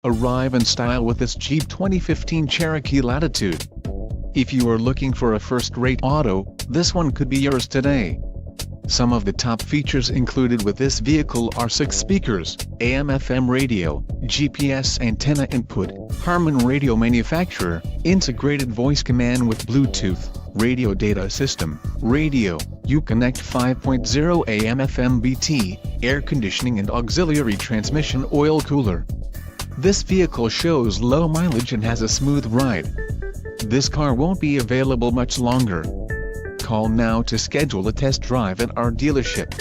Arrive in style with this Jeep 2015 Cherokee Latitude. If you are looking for a first-rate auto, this one could be yours today. Some of the top features included with this vehicle are 6 speakers, AM/FM radio, GPS antenna input, Harman radio manufacturer, integrated voice command with Bluetooth, radio data system, radio, Uconnect 5.0 AM/FM BT, air conditioning and auxiliary transmission oil cooler. This vehicle shows low mileage and has a smooth ride. This car won't be available much longer. Call now to schedule a test drive at our dealership.